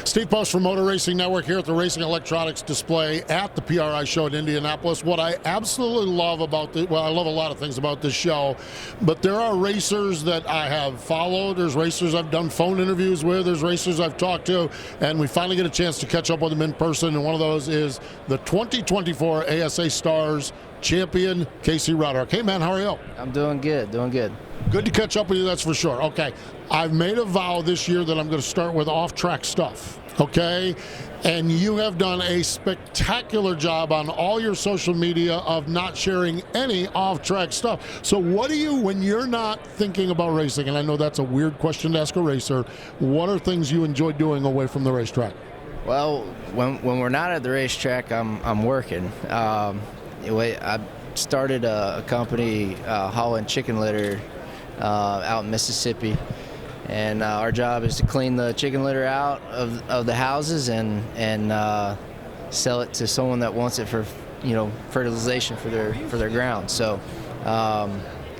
Steve Post from Motor Racing Network here at the Racing Electronics display at the PRI show in Indianapolis. What I absolutely love about I love a lot of things about this show, but there are racers that I have followed. There's racers I've done phone interviews with. There's racers I've talked to, and we finally get a chance to catch up with them in person, and one of those is the 2024 ASA Stars champion, Casey Roderick. Hey, man, how are you? I'm doing good, Good to catch up with you, that's for sure. Okay, I've made a vow this year that I'm going to start with off-track stuff, okay? And you have done a spectacular job on all your social media of not sharing any off-track stuff. So what do you, when you're not thinking about racing, and I know that's a weird question to ask a racer, what are things you enjoy doing away from the racetrack? Well, when we're not at the racetrack, I'm working. I started a company hauling chicken litter out in Mississippi, and our job is to clean the chicken litter out of the houses and sell it to someone that wants it for fertilization for their ground. So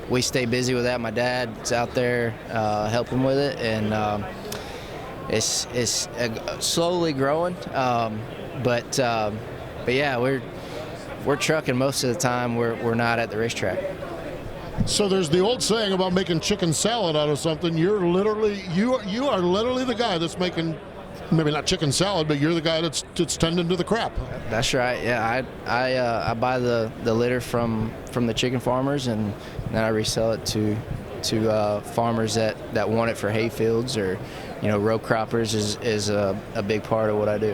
we stay busy with that. My dad's out there helping with it, and it's slowly growing, but yeah, we're trucking most of the time. We're not at the racetrack. So there's the old saying about making chicken salad out of something. You are literally the guy that's making, maybe not chicken salad, but you're the guy that's tending to the crap. That's right. Yeah, I buy the litter from the chicken farmers, and then I resell it to farmers that want it for hay fields, or row croppers is a big part of what I do.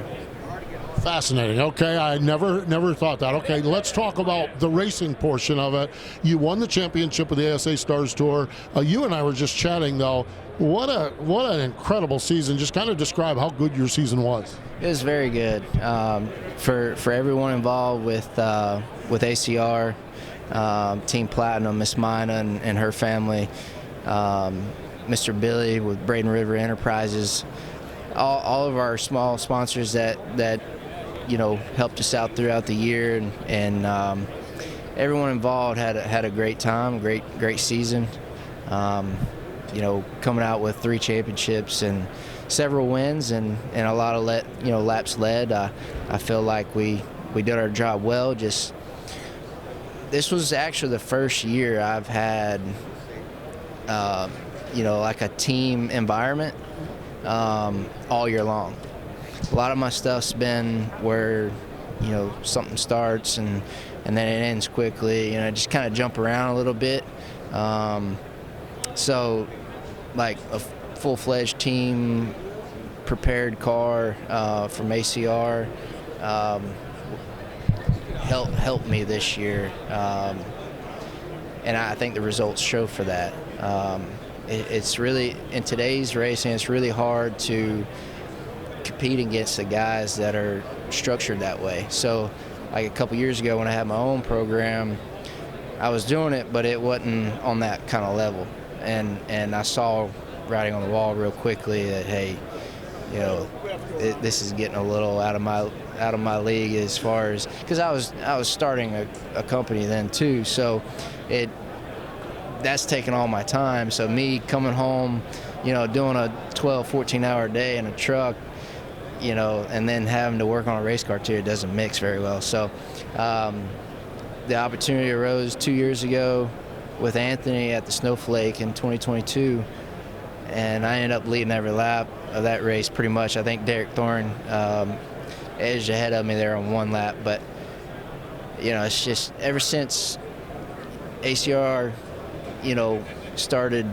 Fascinating. Okay, I never thought that. Okay, let's talk about the racing portion of it. You won the championship of the ASA Stars Tour. You and I were just chatting, though. What an incredible season. Just kind of describe how good your season was. It was very good. For everyone involved with ACR, Team Platinum, Miss Mina and her family, Mr. Billy with Braden River Enterprises, all of our small sponsors that helped us out throughout the year, and everyone involved had a great time, great season. Coming out with 3 championships and several wins and a lot of laps led. I feel like we did our job well. This was actually the first year I've had like a team environment all year long. A lot of my stuff's been where something starts and then it ends quickly. Just kind of jump around a little bit. So like a full-fledged team prepared car from ACR helped me this year, and I think the results show for that. It's really, in today's racing, it's really hard to compete against the guys that are structured that way. So like a couple years ago when I had my own program, I was doing it, but it wasn't on that kind of level. And I saw writing on the wall real quickly that, hey, this is getting a little out of my league, as far as, because I was starting a company then too, so that's taking all my time. So me coming home, doing a 12-14 hour day in a truck, and then having to work on a race car too, it doesn't mix very well. So the opportunity arose 2 years ago with Anthony at the Snowflake in 2022, and I ended up leading every lap of that race pretty much. I think Derek Thorne edged ahead of me there on one lap, but it's just ever since ACR started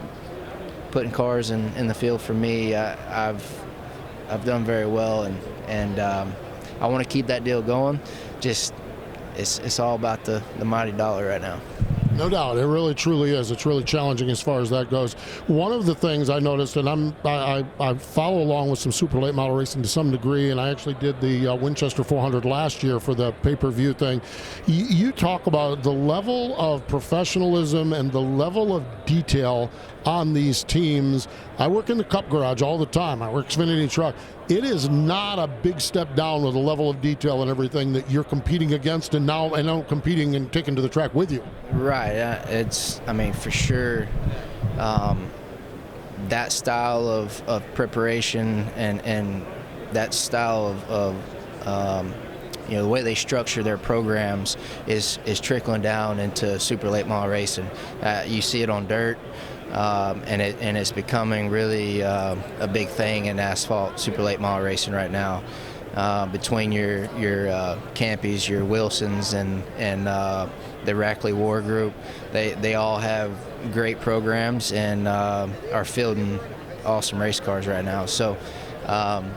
putting cars in the field for me, I've done very well, and I want to keep that deal going. Just it's all about the mighty dollar right now. No doubt, it really truly is. It's really challenging as far as that goes. One of the things I noticed, and I follow along with some super late model racing to some degree, and I actually did the Winchester 400 last year for the pay-per-view thing. You talk about the level of professionalism and the level of detail on these teams. I work in the Cup garage all the time. I work Xfinity truck. It is not a big step down with the level of detail and everything that you're competing against, and now competing and taking to the track with you. Right. For sure, that style of preparation and that style the way they structure their programs is trickling down into super late model racing. You see it on dirt, and it's becoming really a big thing in asphalt super late model racing right now. Between your Campies, your Wilsons, and the Rackley War Group, they all have great programs and are fielding awesome race cars right now. So I'm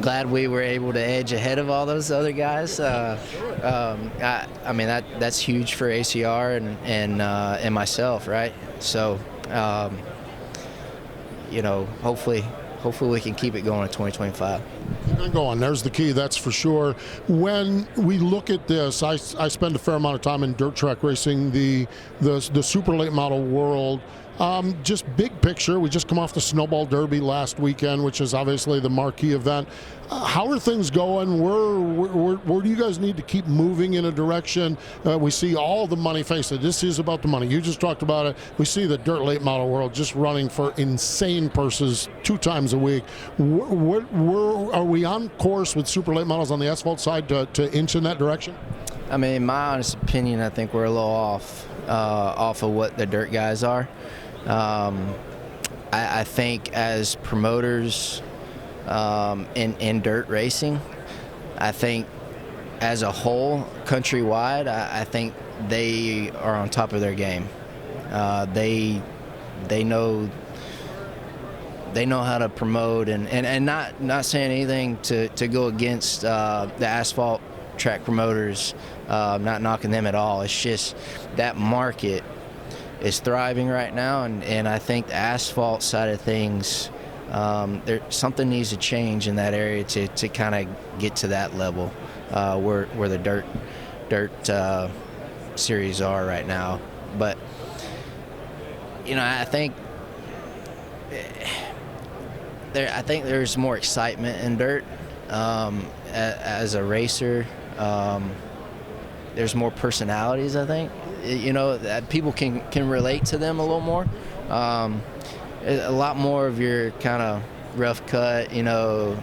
glad we were able to edge ahead of all those other guys. I mean that's huge for ACR and myself, right? So hopefully we can keep it going in 2025. Go on. There's the key, that's for sure. When we look at this, I spend a fair amount of time in dirt track racing, the super late model world. Just big picture, we just come off the Snowball Derby last weekend, which is obviously the marquee event. How are things going? Where do you guys need to keep moving in a direction? We see all the money. Face it, this is about the money. You just talked about it. We see the dirt late model world just running for insane purses 2 times a week. Are we on course with super late models on the asphalt side to inch in that direction? I mean, in my honest opinion, I think we're a little off of what the dirt guys are. I think as promoters in dirt racing, I think as a whole, countrywide, I think they are on top of their game. They know how to promote and not saying anything to go against the asphalt track promoters, not knocking them at all. It's just that market is thriving right now, and I think the asphalt side of things, something needs to change in that area to kind of get to that level where the dirt series are right now. But I think there's more excitement in dirt as a racer. There's more personalities, I think. That people can relate to them a little more. A lot more of your kind of rough cut, on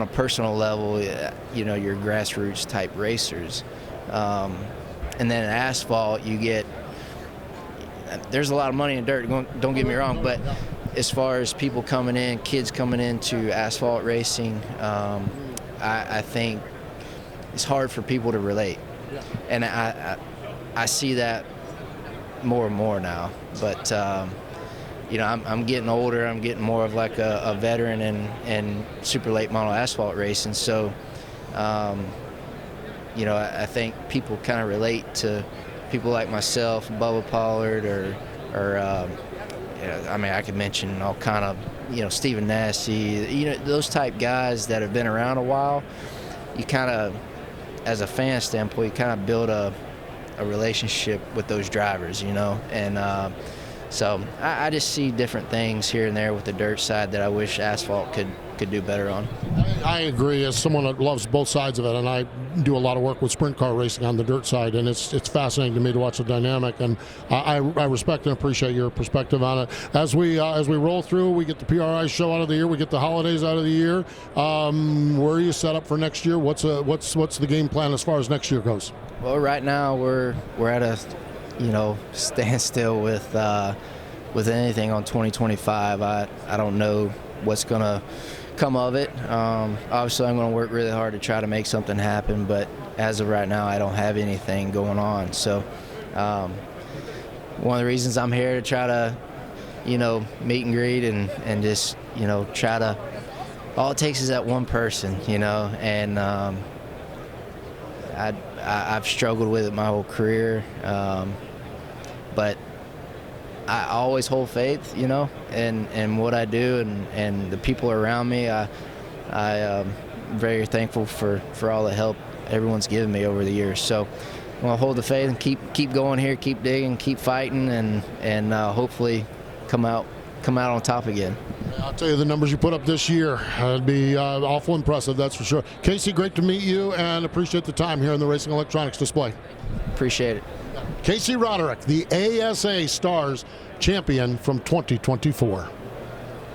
a personal level, your grassroots type racers. And then in asphalt, there's a lot of money in dirt, don't get me wrong, but as far as people coming in, kids coming into asphalt racing, I think it's hard for people to relate. And I see that more and more now. But, I'm getting older. I'm getting more of like a veteran in super late model asphalt racing. So, I think people kind of relate to people like myself, Bubba Pollard, or I could mention all kind of, Stephen Nassy, those type guys that have been around a while. You kind of, as a fan standpoint, you kind of build a relationship with those drivers, and so I just see different things here and there with the dirt side that I wish asphalt could do better on. I agree. As someone that loves both sides of it, and I do a lot of work with sprint car racing on the dirt side, and it's fascinating to me to watch the dynamic, and I respect and appreciate your perspective on it. As we roll through, we get the PRI show out of the year, we get the holidays out of the year. Where are you set up for next year? What's the game plan as far as next year goes? Well, right now we're at a standstill with anything on 2025. I don't know what's gonna come of it. Obviously, I'm going to work really hard to try to make something happen, but as of right now, I don't have anything going on. So one of the reasons I'm here to try to, meet and greet and just, try to, all it takes is that one person, and I've struggled with it my whole career, but I always hold faith, in what I do and the people around me. I'm very thankful for all the help everyone's given me over the years. So I'm gonna hold the faith and keep going here, keep digging, keep fighting, and hopefully come out on top again. I'll tell you, the numbers you put up this year, it'd be awful impressive, that's for sure. Casey, great to meet you, and appreciate the time here in the Racing Electronics display. Appreciate it. Casey Roderick, the ASA Stars champion from 2024.